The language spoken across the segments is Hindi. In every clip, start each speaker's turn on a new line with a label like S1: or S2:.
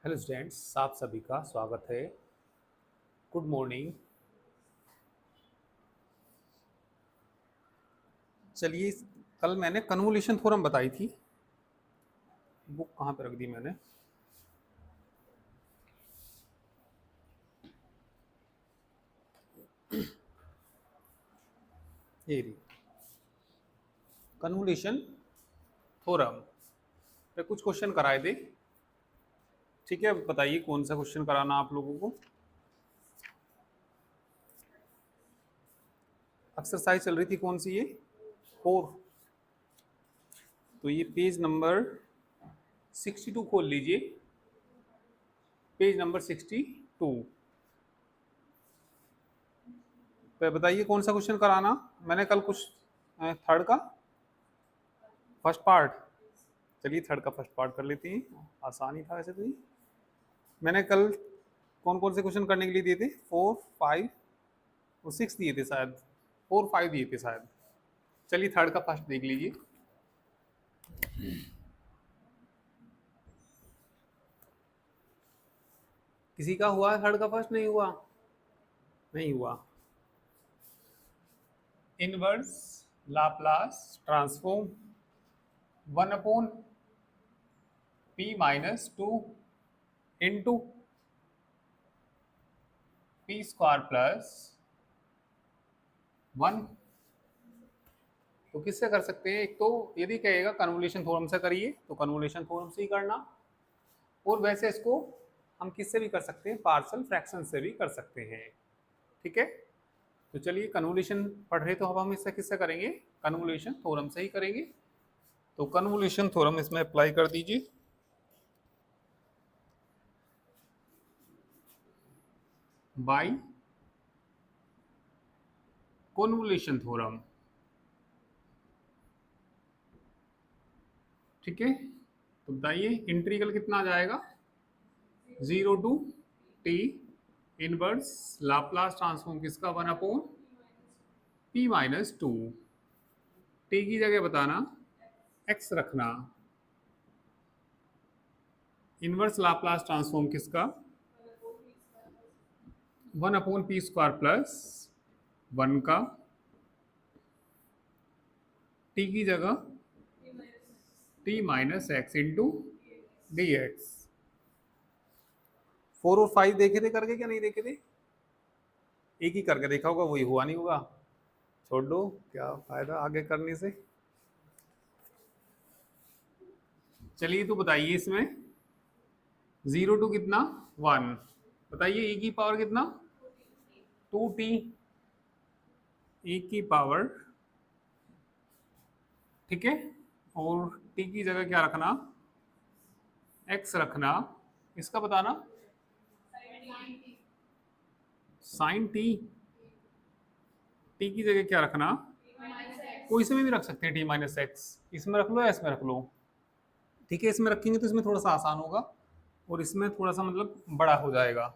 S1: हेलो स्टूडेंट्स, आप सभी का स्वागत है। Good morning. चलिए, कल मैंने कन्वोल्यूशन थ्योरम बताई थी। बुक कहाँ पे रख दी मैंने? ये रही कन्वोल्यूशन थ्योरम पे कुछ क्वेश्चन कराए थे। ठीक है, बताइए कौन सा क्वेश्चन कराना आप लोगों को। एक्सरसाइज चल रही थी कौन सी? ये 4। तो ये पेज नंबर 62 खोल लीजिए। पेज नंबर 62 पे बताइए कौन सा क्वेश्चन कराना। मैंने कल कुछ थर्ड का फर्स्ट पार्ट। चलिए थर्ड का फर्स्ट पार्ट कर लेते हैं, आसान ही था वैसे तो। ये मैंने कल कौन कौन से क्वेश्चन करने के लिए दिए थे? 4, 5 और 6 दिए थे शायद। 4, 5 दिए थे शायद। चलिए थर्ड का फर्स्ट देख लीजिए। किसी का हुआ है थर्ड का फर्स्ट? नहीं हुआ? नहीं हुआ। Inverse Laplace transform 1/p-2 into p square plus 1। तो किससे कर सकते हैं? एक तो यदि कहेगा कन्वोल्यूशन थ्योरम से करिए तो कन्वोल्यूशन थ्योरम से ही करना, और वैसे इसको हम किससे भी कर सकते हैं, पार्शियल फ्रैक्शन से भी कर सकते हैं। ठीक है, तो चलिए कन्वोल्यूशन पढ़ रहे तो अब हम इससे किससे करेंगे? कन्वोल्यूशन थ्योरम से ही करेंगे। तो कन्वोल्यूशन थ्योरम इसमें अप्लाई कर दीजिए। By convolution theorem. ठीक है, तो बताइए इंटीग्रल कितना आ जाएगा? 0 to t inverse Laplace transform किसका? 1/p-2। टी की जगह बताना, एक्स रखना। इनवर्स लाप्लास ट्रांसफॉर्म किसका? 1/p² प्लस 1 का। टी की जगह t-x इंटू डी एक्स। 4 और 5 देखे थे करके? क्या नहीं देखे थे? एक ही करके देखा होगा, वही हुआ नहीं होगा। छोड़ दो, क्या फायदा आगे करने से। चलिए तो बताइए इसमें 0 टू कितना? 1। बताइए e की पावर कितना? 2t। e की पावर, ठीक है, और t की जगह क्या रखना? x रखना। इसका बताना साइन टी। टी की जगह क्या रखना? कोई से भी रख सकते हैं, t-x। इसमें रख लो या इसमें रख लो। ठीक है, इसमें रखेंगे तो इसमें थोड़ा सा आसान होगा, और इसमें थोड़ा सा मतलब बड़ा हो जाएगा।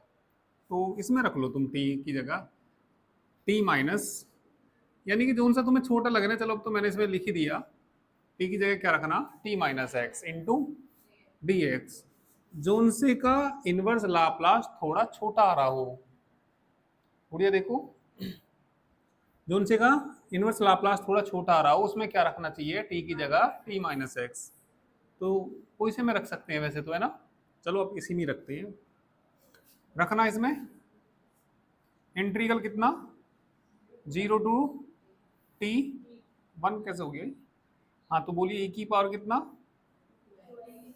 S1: तो इसमें रख लो तुम t की जगह t-, यानी कि जो सा तुम्हें छोटा लग रहा है। चलो अब तो मैंने इसमें लिख ही दिया। t की जगह क्या रखना? t-x into d x. Zone से का इनवर्स लाप्लास थोड़ा छोटा आ रहा हो। बढ़िया, देखो जोन से का इनवर्स लाप्लास थोड़ा छोटा आ रहा हो, उसमें क्या रखना चाहिए? t की जगह t-x। तो कोई से में रख सकते हैं वैसे तो, है ना। चलो अब इसी में रखते हैं। रखना इसमें इंटीग्रल कितना? 0 टू t 1 कैसे हो गया? हाँ, तो बोलिए e की पावर कितना?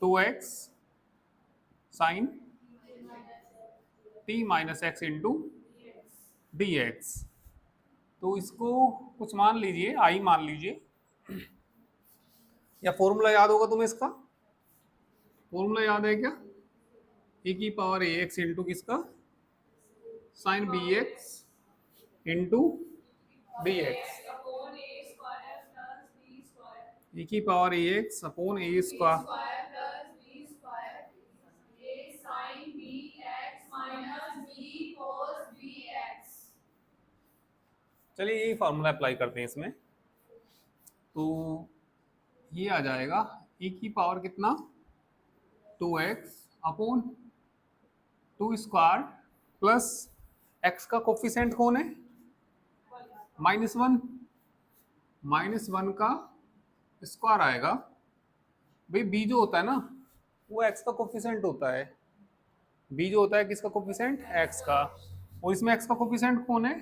S1: 2x sign t-x into d x. तो इसको कुछ मान लीजिए, आई मान लीजिए, या फॉर्मूला याद होगा तुम्हें इसका? फॉर्मूला याद है क्या? e की पावर ए एक्स इंटू किसका? Sine b x into d x. e की power a x upon a square. चलिए यही फार्मूला अप्लाई करते हैं इसमें। तो ये आ जाएगा e की पावर कितना? 2x upon two square plus x का कोफिशिएंट कौन है, -1, -1 का स्क्वायर आएगा। भाई बी जो होता है ना वो एक्स का कोफिशिएंट होता है, बी जो होता है किसका कोफिशिएंट, एक्स का, और इसमें एक्स का कोफिशिएंट कौन है,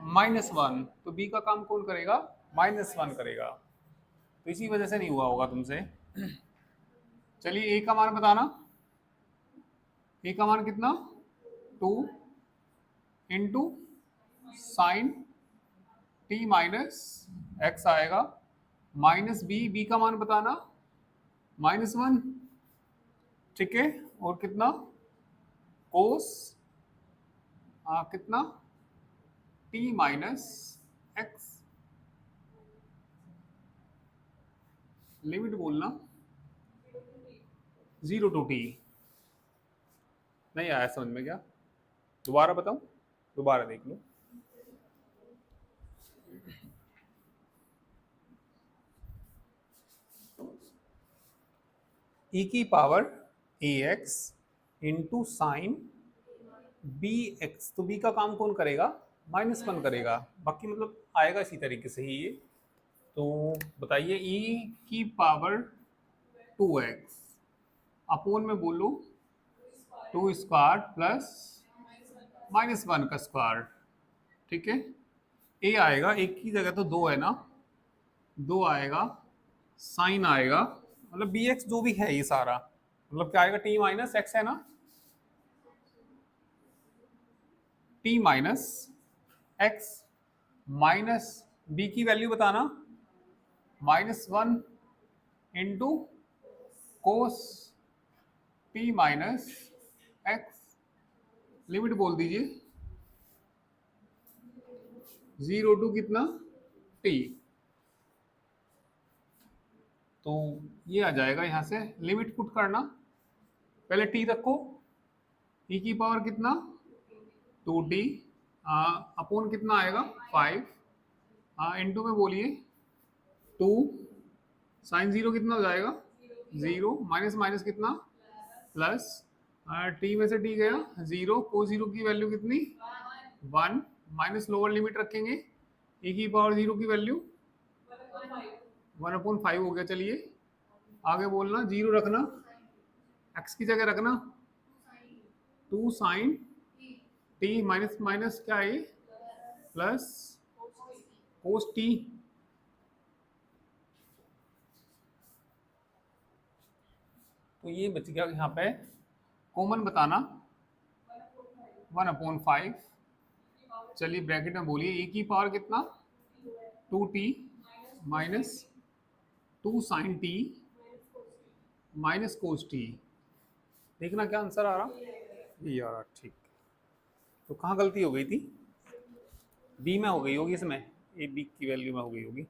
S1: -1, तो बी का काम कौन करेगा, -1 करेगा। तो इसी वजह से नहीं हुआ होगा तुमसे। चलिए ए का मान बताना, ए का मान कितना, 2 into sine t minus x आएगा, माइनस बी, बी का मान बताना, -1, ठीक है, और कितना कोस कितना टी माइनस एक्स, लिमिट बोलना 0 टू टी। नहीं आया समझ में क्या, दोबारा बताऊं, दोबारा देख लो। ई की power a x into sine b x, तो बी का काम कौन करेगा, -1 करेगा, बाकी मतलब आएगा इसी तरीके से ही ये। तो बताइए ई की पावर 2x अपोन में बोलो 2 स्क्वायर प्लस -1 का स्क्वायर, ठीक है। ए आएगा, एक की जगह तो 2 है ना, 2 आएगा, साइन आएगा, मतलब बी एक्स जो भी है ये सारा, मतलब क्या आएगा, टी माइनस एक्स है ना, t minus x minus b की वैल्यू बताना, -1 into cos t minus x, limit बोल दीजिए 0 टू कितना टी। तो ये आ जाएगा, यहां से लिमिट पुट करना, पहले टी रखो, ई की पावर कितना 2t अपोन कितना आएगा 5, इंटू में बोलिए 2 साइन 0 कितना हो जाएगा 0, माइनस माइनस कितना प्लस, टी में से टी गया 0, को 0 की वैल्यू कितनी 1, माइनस लोअर लिमिट रखेंगे, e की पावर 0 की वैल्यू 1/5 हो गया। चलिए आगे बोलना, 0 रखना, x की जगह रखना 2 साइन टी माइनस माइनस क्या है प्लस कोस टी, तो ये बच गया यहाँ पे, कॉमन बताना 1/5, चलिए ब्रैकेट में बोलिए ए की पावर कितना 2t minus 2 sine t minus cos t, देखना क्या आंसर आ रहा, ये आ रहा, ठीक। तो कहाँ गलती हो गई थी, बी में हो गई होगी, इसमें ए बी की वैल्यू में हो गई होगी।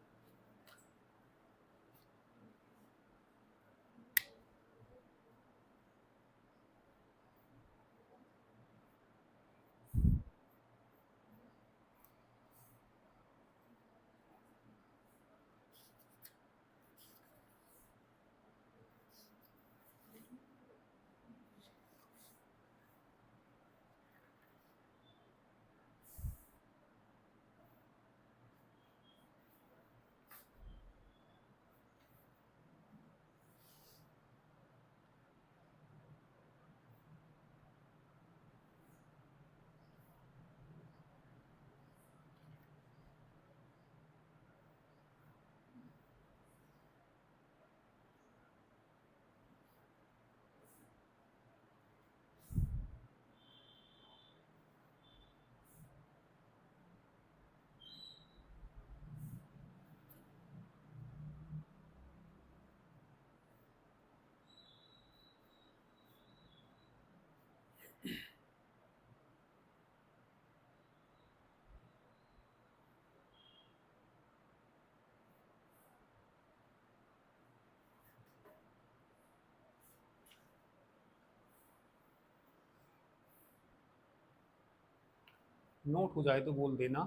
S1: नोट हो जाए तो बोल देना,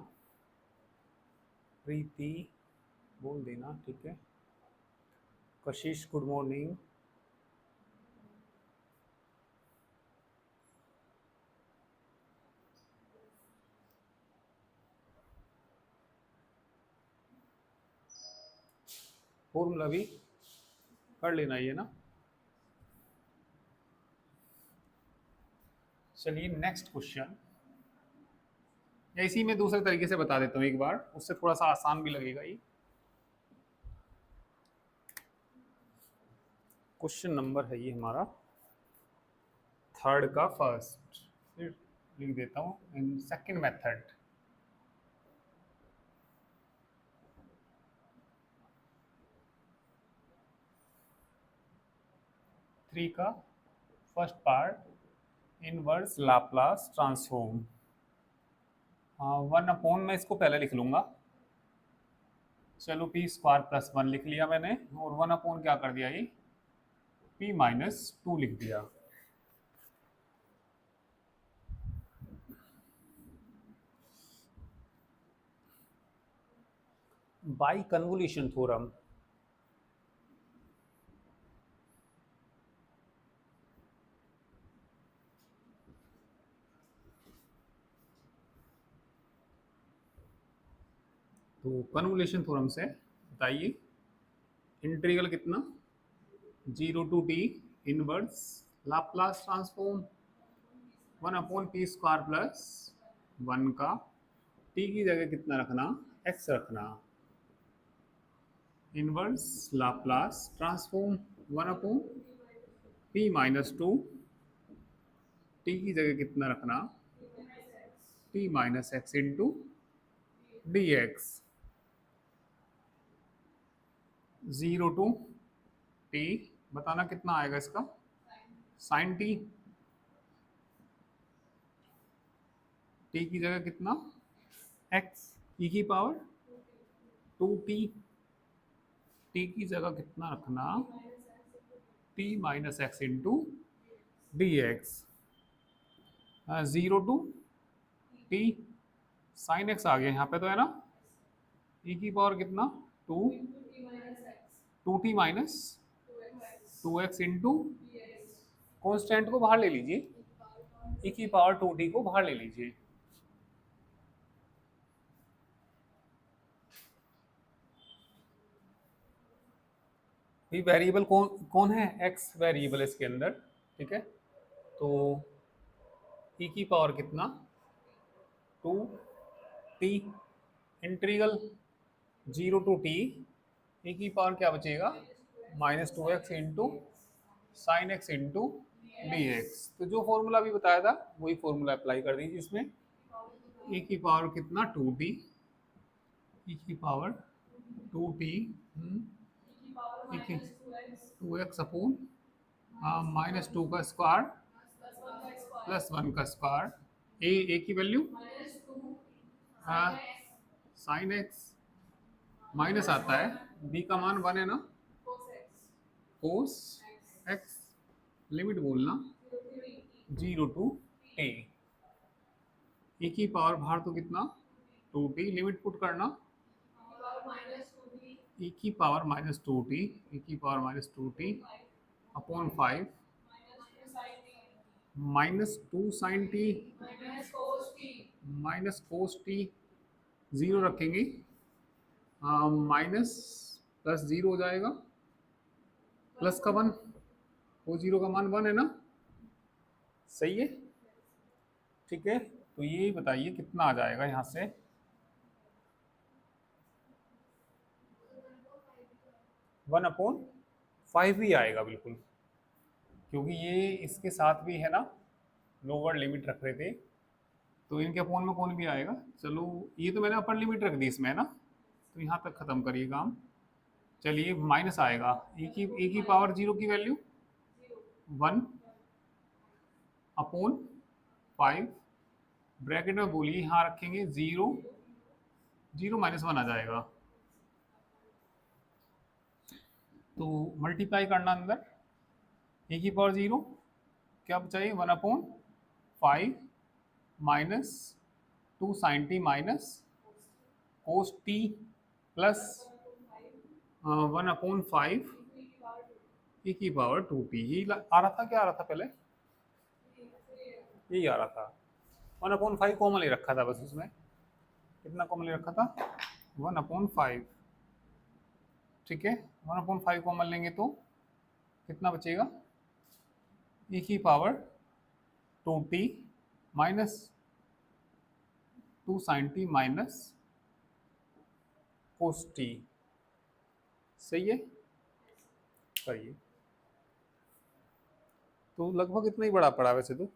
S1: प्रीति बोल देना, ठीक है। कशिश गुड मॉर्निंग। फॉर्मूला भी कर लेना ये ना। चलिए नेक्स्ट क्वेश्चन, या इसी में दूसरे तरीके से बता देता हूँ एक बार, उससे थोड़ा सा आसान भी लगेगा ये। क्वेश्चन नंबर है ये हमारा थर्ड का फर्स्ट, फिर लिख देता हूँ इन सेकंड मेथड। थ्री का first part, inverse Laplace transform. One upon में इसको पहले लिख लूंगा, चलो पी स्क्वायर प्लस वन लिख लिया मैंने, और वन अपॉन क्या कर दिया ये पी माइनस टू लिख दिया। बाई कन्वोल्यूशन थ्योरम, तो कन्वोल्यूशन थ्योरम से बताइए इंटीग्रल कितना, zero to t inverse Laplace transform one upon p square plus one का टी की जगह कितना रखना, एक्स रखना, inverse Laplace transform one upon p minus two, t की जगह कितना रखना, p minus x into d x, zero to t, बताना कितना आएगा इसका, साइन टी, टी की जगह कितना एक्स, ई की पावर टू टी, टी की जगह कितना रखना, t minus x into d x, zero to t, sine x आ गया यहाँ पे तो है ना, ई की पावर कितना two, two t minus two x into, constant को बाहर ले लीजिए, ई की पावर टू टी को बाहर ले लीजिए, ये वेरिएबल कौन कौन है, एक्स वेरिएबल इसके अंदर, ठीक है। तो ई की पावर कितना two t, integral zero to t, e की पावर क्या बचेगा minus two x into sine x into d x. तो जो फॉर्मूला अभी बताया था वही फॉर्मूला अप्लाई कर दीजिए इसमें, ई की पावर कितना टू टी, ई की power two t, two x upon minus two का स्क्वायर प्लस वन का स्क्वायर, ए की वैल्यू साइन एक्स माइनस आता है, बी का मान वन है ना, कोस एक्स, लिमिट बोलना जीरो टू टी, ई की पावर बाहर तो कितना टू टी, लिमिट पुट करना ई की power minus two t, e की power minus two t upon five minus two sine t minus cos t, zero रखेंगे, माइनस प्लस जीरो हो जाएगा, प्लस का वन, वो जीरो का मान वन है ना, सही है, ठीक है। तो ये बताइए कितना आ जाएगा यहाँ से, वन अपॉन फाइव ही आएगा बिल्कुल, क्योंकि ये इसके साथ भी है ना लोअर लिमिट रख रहे थे, तो इनके अपॉन में कौन भी आएगा। चलो ये तो मैंने अपर लिमिट रख दी इसमें है ना, तो यहाँ तक ख़त्म करिए काम। चलिए माइनस आएगा, ए की पावर जीरो की value one upon five, bracket में बोलिए यहाँ रखेंगे जीरो, जीरो माइनस वन आ जाएगा, तो मल्टीप्लाई करना अंदर, ए की पावर जीरो क्या बचाइए one upon five minus two sine t minus cos t plus one upon five e की पावर टू टी, ये आ रहा था, क्या आ रहा था पहले, यही आ रहा था, वन अपॉन फाइव कॉमन ले रखा था बस, उसमें कितना कॉमन ले रखा था वन अपॉन फाइव, ठीक है, 1/5 कॉमन लेंगे तो कितना बचेगा, e की power 2t minus 2 sin t minus cos t। सही है, करिए। तो लगभग इतना ही बड़ा पड़ा वैसे तो।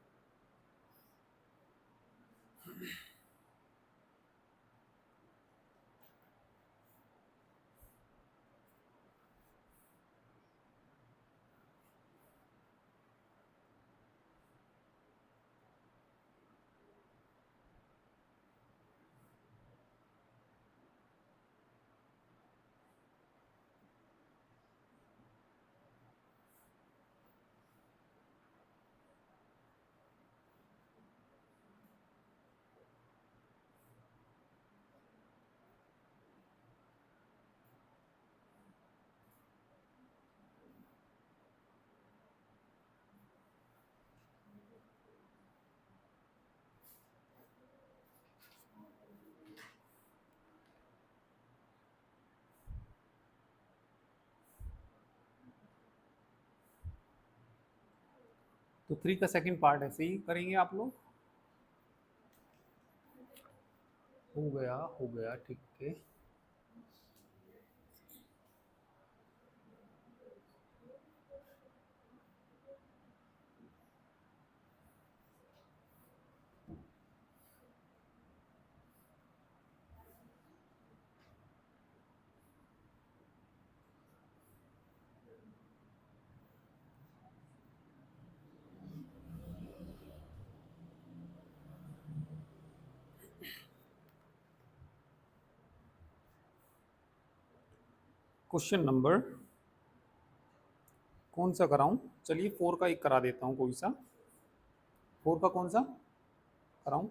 S1: तो 3 का सेकंड पार्ट ऐसे ही करेंगे आप लोग। हो गया ठीक है। क्वेश्चन नंबर कौन सा कराऊं, चलिए 4 का एक करा देता हूं, कोई सा 4 का कौन सा कराऊं,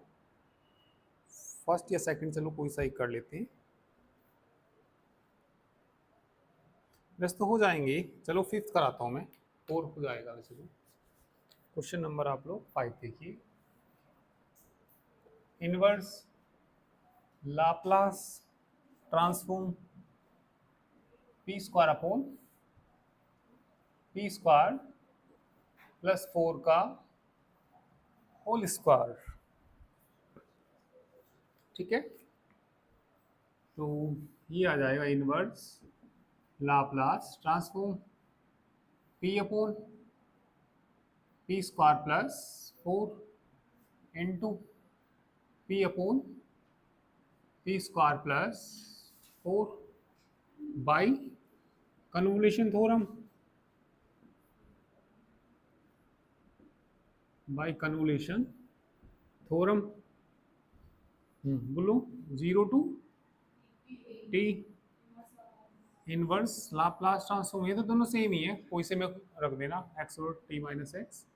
S1: फर्स्ट या सेकंड, चलो कोई सा एक कर लेते हैं, वैसे तो हो जाएंगे। चलो 5th कराता हूं मैं, 4 हो जाएगा वैसे तो। क्वेश्चन नंबर आप लोग 5 देखिए, inverse Laplace transform P square upon p square plus 4 का होल स्क्वायर। ठीक है, तो ये आ जाएगा inverse Laplace transform p upon p square plus 4 into p upon p square plus 4 by convolution theorem, by convolution theorem. बोलो 0 to t inverse Laplace transform, ये तो दोनों सेम ही है, कोई से में रख देना एक्स और T minus x,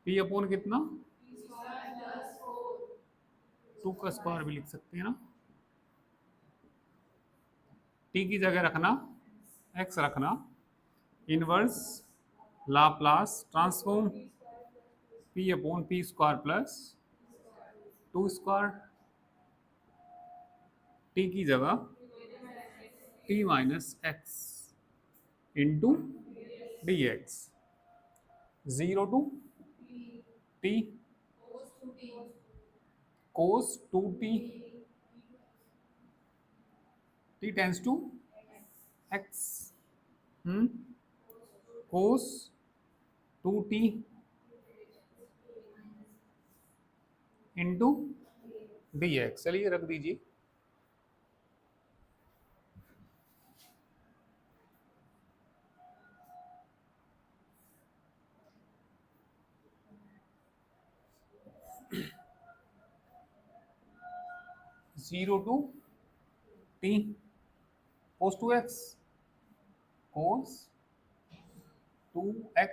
S1: P upon कितना 2 का स्क्वायर भी लिख सकते हैं ना, टी की जगह रखना एक्स रखना, inverse Laplace transform p upon p square plus 2 square, t की जगह t minus x into d x, 0 to t cos 2t, t tends to x, cos 2t into d x, चलिए रख दीजिए। Zero to t cos 2x cos 2x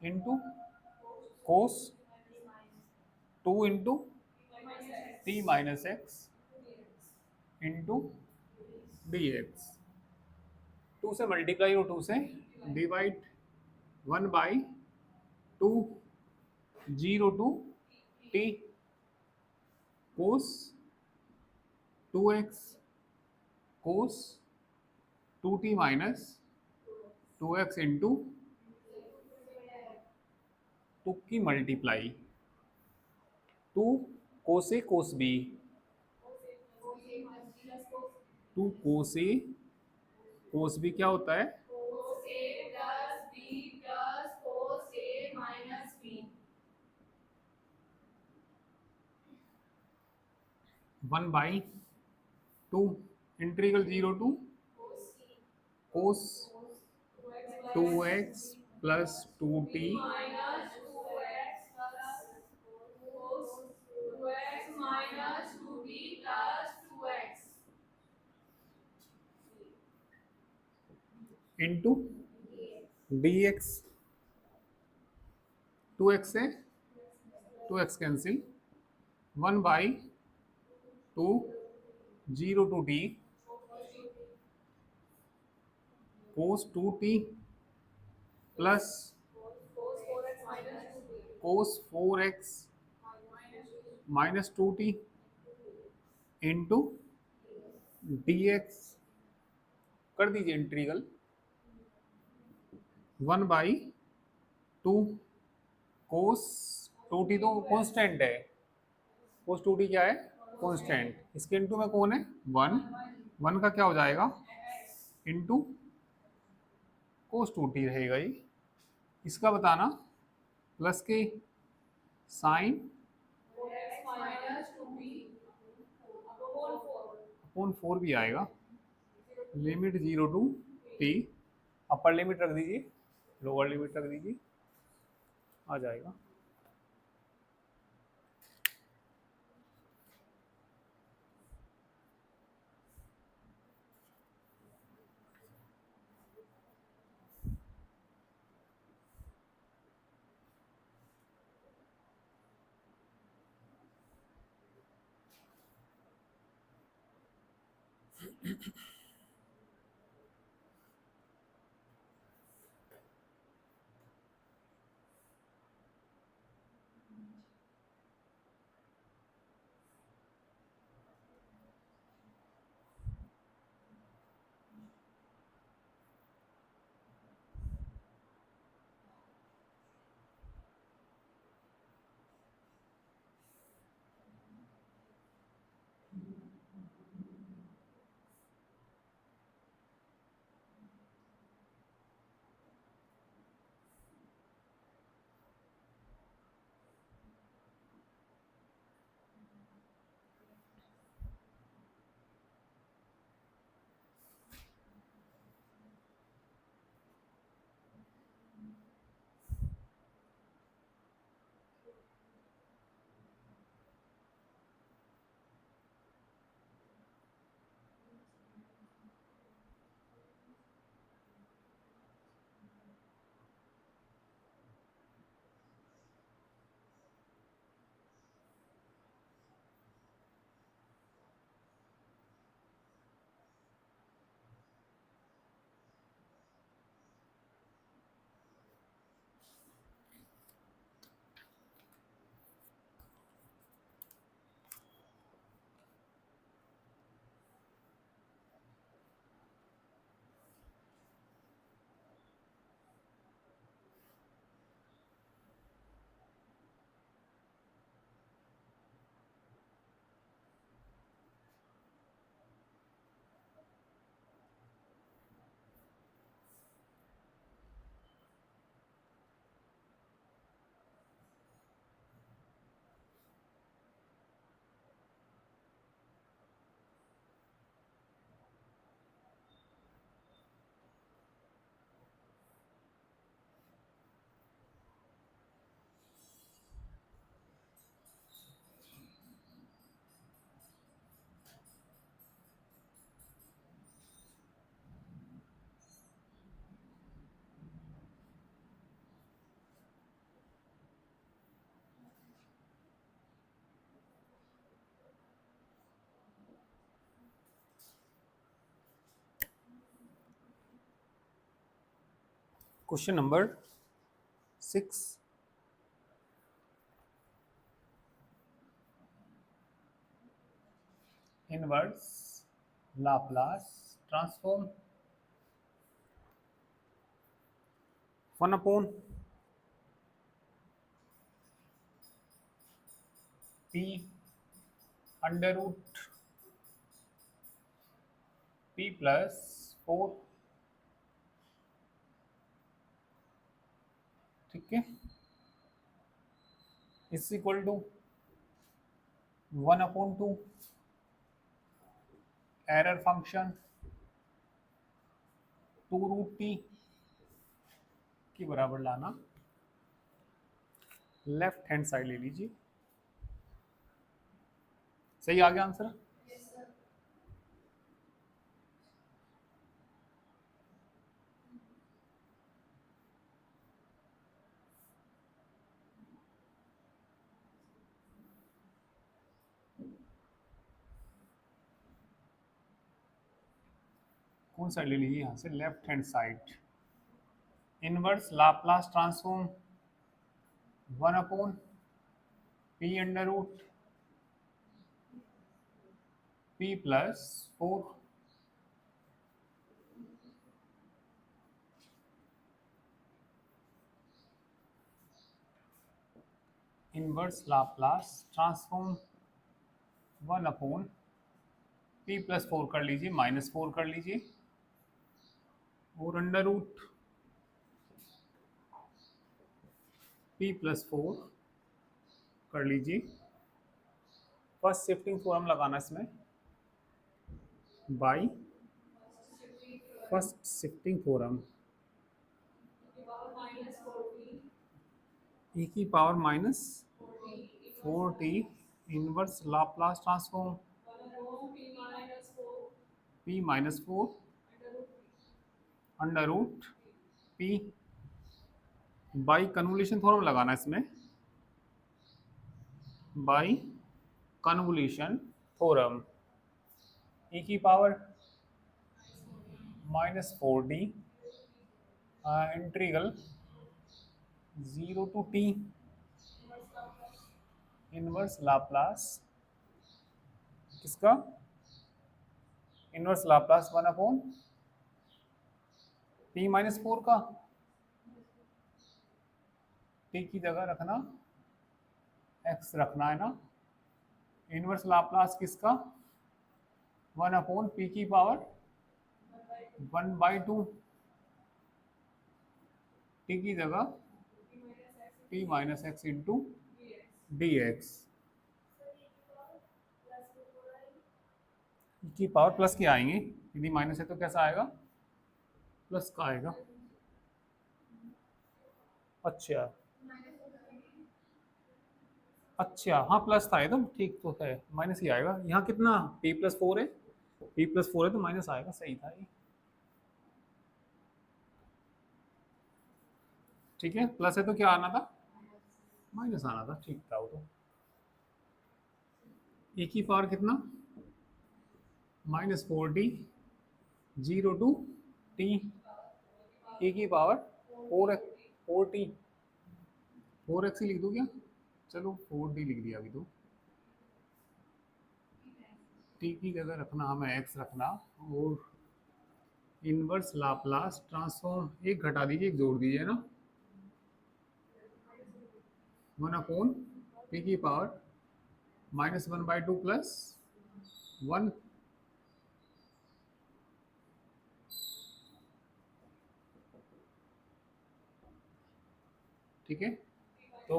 S1: into cos 2 into t minus x into d x, 2 से मल्टीप्लाई और 2 से divide, 1/2 0 to t cos 2x cos 2t minus 2x into 2 की multiply 2 cos a cos b 2 cos a cos b क्या होता है 1/2 integral 0 to cos 2x plus 2t into dx 2x से 2x cancel 1/2 0 to t cos 2t plus cos 4x minus 2t into dx कर दीजिए इंटीग्रल 1/2 कोस 2t तो कांस्टेंट है कोस 2t क्या है कांस्टेंट इसके इंटू में कौन है 1 का क्या हो जाएगा इंटू कोस 2t रहेगा ये इसका बताना प्लस के साइन अपॉन 4 भी आएगा limit 0 to t upper limit रख दीजिए लोअर लिमिट रख दीजिए आ जाएगा question number 6 inverse Laplace transform 1 upon p under root p+4, ठीक है, is equal to 1/2 error function 2√t के बराबर लाना। लेफ्ट हैंड साइड ले लीजिए। सही आ गया आंसर? कौन साइड ले लीजिए? यहाँ से left hand side. Inverse Laplace transform 1/p under root p+4 inverse Laplace transform 1/p+4 कर लीजिए, -4 कर लीजिए, और अंडर रूट p+4 कर लीजिए। फर्स्ट शिफ्टिंग थ्योरम लगाना इसमें, by first shifting theorem, e की power -4t inverse Laplace transform p-4 under root p by convolution theorem लगाना इसमें, बाई कन्वोल्यूशन थ्योरम, e की power -4t integral 0 to t inverse Laplace किसका? इनवर्स लाप्लास 1/p-4 का। t की जगह रखना x रखना है ना। इनवर्स लाप्लास किसका? 1/p की पावर 1/2, t की जगह p-x इंटू dx। की पावर प्लस की आएंगे, यदि माइनस है तो कैसा आएगा? प्लस का आएगा। अच्छा अच्छा, हाँ प्लस था एकदम ठीक, तो है माइनस ही आएगा। यहाँ कितना p+4 है, p+4 है तो माइनस आएगा, सही था ये। ठीक है, प्लस है तो क्या आना था? माइनस आना था, ठीक था वो तो। e की पावर कितना? -4t 0 to t, e की पावर 4t 4x ही लिख दूँ क्या? चलो 4t लिख दिया अभी तो। t की जगह रखना हमें x रखना, और इनवर्स लाप्लास ट्रांसफॉर्म, एक घटा दीजिए एक जोड़ दीजिए ना, 1/p की पावर -1/2 प्लस 1, ठीक है। तो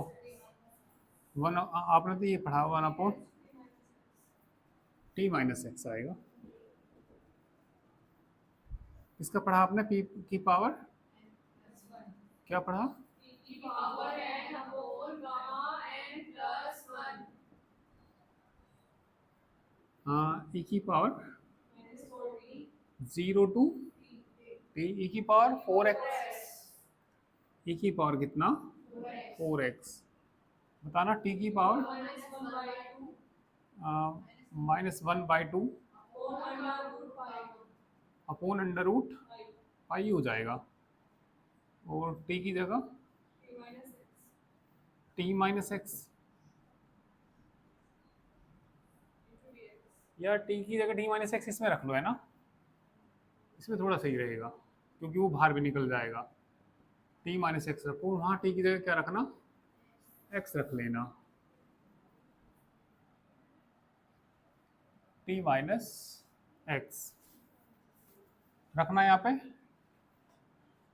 S1: 1 आपने तो ये पढ़ा 1/t-x आएगा। इसका पढ़ा आपने p की पावर, क्या पढ़ा? हाँ, e की पावर 0 to t, e की पावर 4x, e की पावर कितना? 4x। बताना t की power -1/2 upon under root pi हो जाएगा, और t की जगह t-x या टी की जगह टी माइनस एक्स इसमें रख लो, है ना, इसमें थोड़ा सही रहेगा क्योंकि वो बाहर भी निकल जाएगा। टी माइनस एक्स रखो, वहाँ टी की जगह क्या रखना, एक्स रख लेना, टी माइनस एक्स रखना यहाँ पे,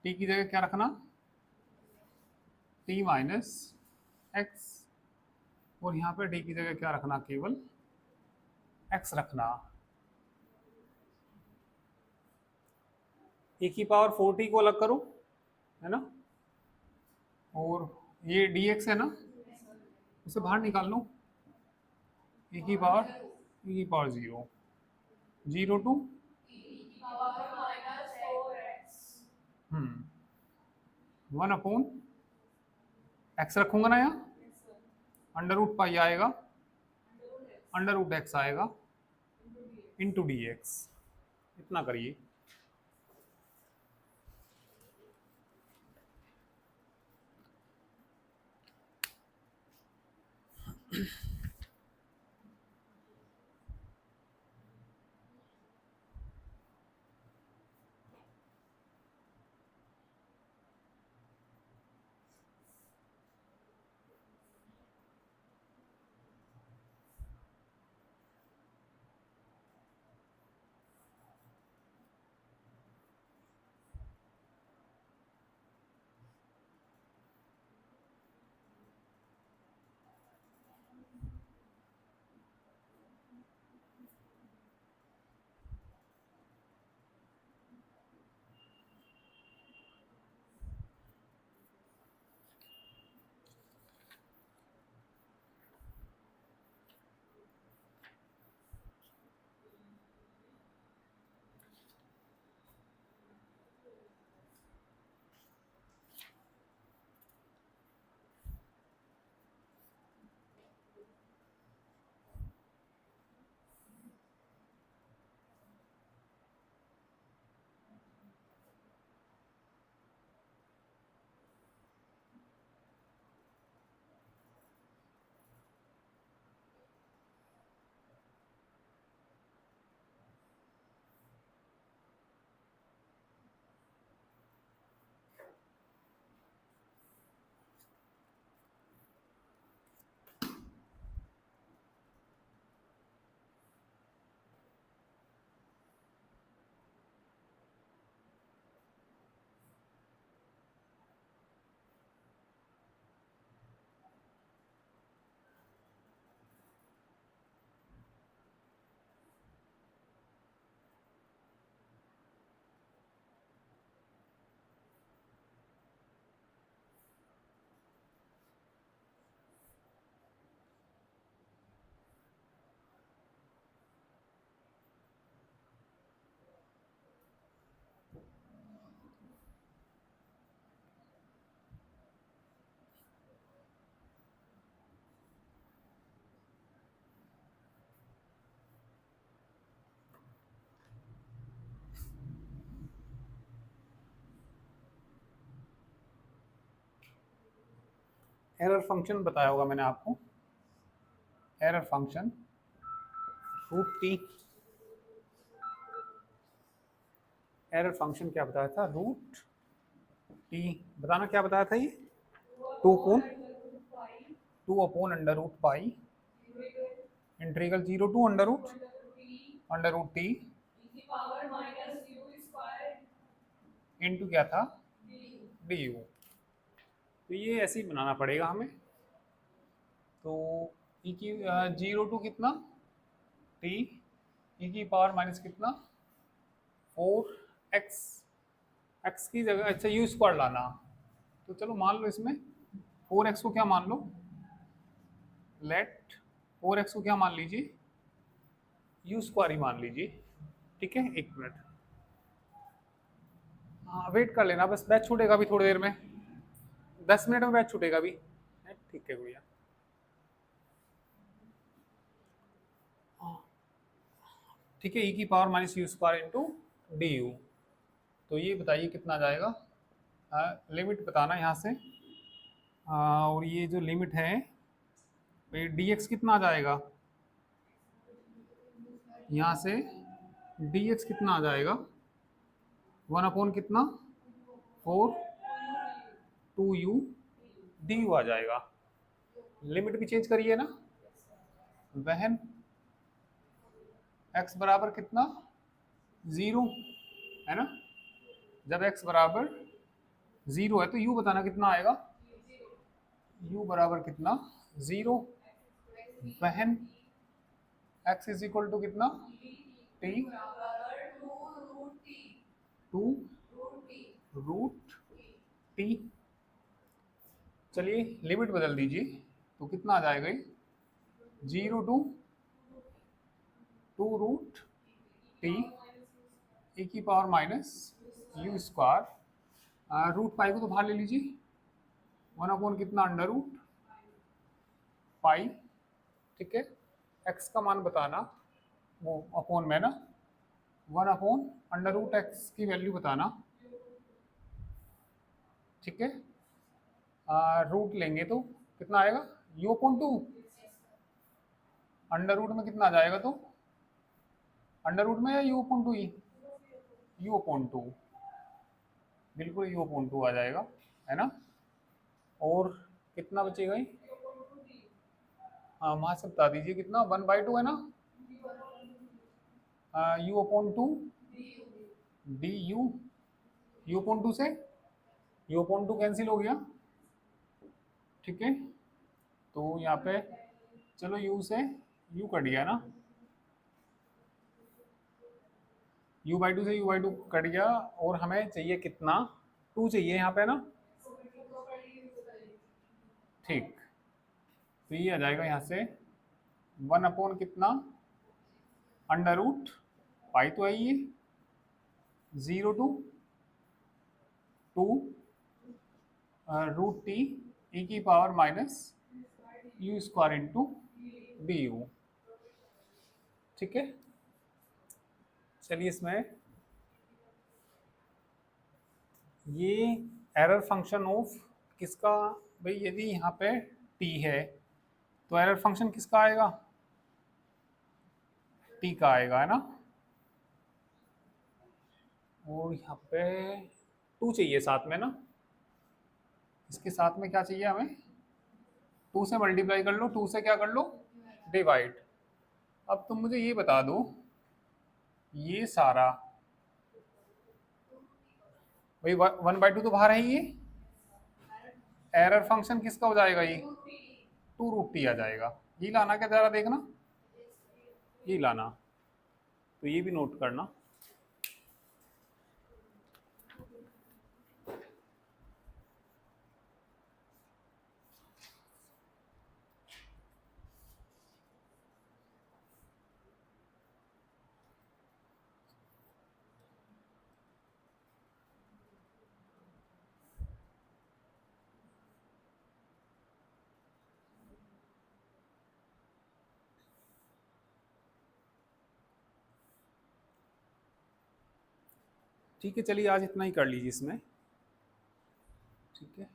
S1: टी की जगह क्या रखना, टी माइनस एक्स, और यहाँ पे टी की जगह क्या रखना, केवल एक्स रखना। e की पावर 4t को अलग करो, है ना, और ये dx है ना, उसे बाहर निकाल लो, e की पावर 0, 0 टू 1 अपॉन एक्स रखूंगा ना यहाँ, अंडर रूट पाई आएगा, अंडर रूट एक्स आएगा, इंटू डी एक्स, इतना करिए। एरर फंक्शन बताया होगा मैंने आपको, error function root t, error function क्या बताया था, रूट टी, बताना क्या बताया था ये, 2 upon under root pi integral 0 to under root t into क्या था, डी यू। तो ये ऐसे ही बनाना पड़ेगा हमें। तो ई की 0 टू कितना टी, ई की पावर माइनस कितना 4x, एक्स की जगह अच्छा यू स्क्वायर लाना। तो चलो मान लो इसमें 4x को क्या मान लो, लेट 4x को क्या मान लीजिए, यू स्क्वायर ही मान लीजिए, ठीक है। एक मिनट, हाँ वेट कर लेना, बस बैच छूटेगा अभी थोड़ी देर में, 10 मिनट में बैच छूटेगा अभी, ठीक है भैया। ठीक है, ई की power minus you square into D you. तो ये बताइए कितना आ जाएगा, लिमिट बताना यहाँ से, और ये जो लिमिट है डी एक्स कितना आ जाएगा, यहाँ से dx कितना आ जाएगा, 1 अपॉन कितना 4 2u du आ जाएगा। लिमिट भी चेंज करिए ना, वहन x बराबर कितना 0 है ना, जब x बराबर 0 है तो u बताना कितना आएगा, u बराबर कितना 0, when x is equal to कितना t 2 रूट t। चलिए लिमिट बदल दीजिए तो कितना आ जाएगा ये, 0 टू 2 रूट t e की power minus u square, root pi को तो बाहर ले लीजिए, 1 अपॉन कितना अंडर रूट पाई, ठीक है। x का मान बताना, वो अपॉन में ना 1 अपॉन अंडर रूट एक्स की वैल्यू बताना, ठीक है। रूट लेंगे तो कितना आएगा, u अपॉन 2, अंडर रूट में कितना आ जाएगा, तो अंडर रूट में या u अपॉन 2 ही, u अपॉन 2, बिल्कुल u अपॉन 2 आ जाएगा, है ना। और कितना बचेगा ये, हाँ वहाँ से बता दीजिए कितना, 1/2 है ना, u upon 2 D you upon 2 से u अपॉन 2 कैंसिल हो गया, ठीक है। तो यहाँ पे चलो u से u कट गया ना, u/2 से u/2 कट गया, और हमें चाहिए कितना 2 चाहिए यहाँ पे ना, ठीक। तो ये आ जाएगा यहाँ से 1 अपॉन कितना अंडर रूट पाई तो है ये, 0 टू 2 रूट टी ई की power minus u square into D you, ठीक है। चलिए इसमें ये एरर फंक्शन ऑफ किसका, भाई यदि यहाँ पे t है तो एरर फंक्शन किसका आएगा, t का आएगा, है ना। और यहाँ पे 2 चाहिए साथ में ना, इसके साथ में क्या चाहिए हमें, 2 से मल्टीप्लाई कर लो, 2 से क्या कर लो डिवाइड। अब तुम मुझे ये बता दो, ये सारा भाई 1/2 तो बाहर है, ये एरर फंक्शन किसका हो जाएगा, ये 2 रूट टी आ जाएगा, ये लाना क्या जरा देखना, ये लाना, तो ये भी नोट करना। ठीक है, चलिए आज इतना ही कर लीजिए इसमें, ठीक है।